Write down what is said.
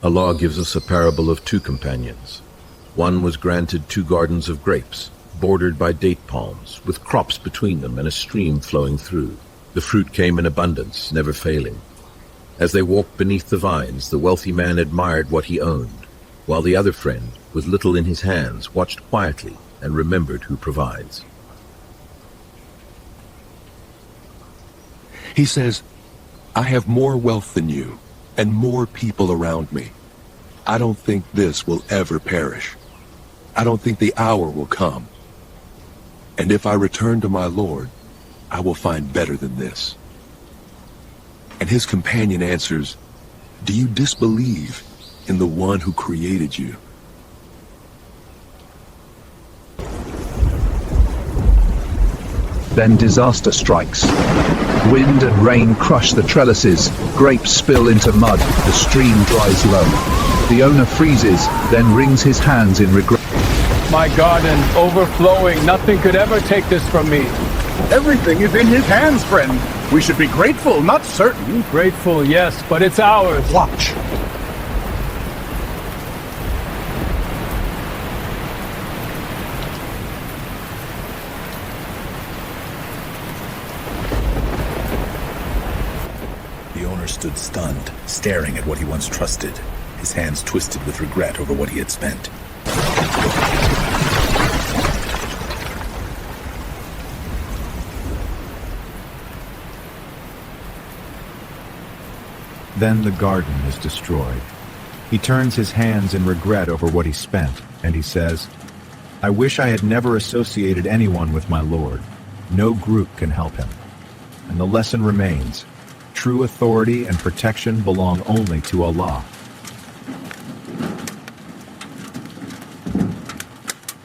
Allah gives us a parable of two companions. One was granted 2 gardens of grapes, bordered by date palms, with crops between them and a stream flowing through. The fruit came in abundance, never failing. As they walked beneath the vines, the wealthy man admired what he owned, while the other friend, with little in his hands, watched quietly and remembered who provides. He says, I have more wealth than you, and more people around me. I don't think this will ever perish. I don't think the hour will come. And if I return to my Lord, I will find better than this. And his companion answers, do you disbelieve in the one who created you? Then disaster strikes. Wind and rain crush the trellises, grapes spill into mud, the stream dries low. The owner freezes, then wrings his hands in regret. My garden overflowing, nothing could ever take this from me. Everything is in his hands, friend. We should be grateful, not certain. Grateful, yes, but it's ours. Watch. The owner stood stunned, staring at what he once trusted, his hands twisted with regret over what he had spent. Then the garden is destroyed. He turns his hands in regret over what he spent, and he says, I wish I had never associated anyone with my Lord. No group can help him. And the lesson remains. True authority and protection belong only to Allah.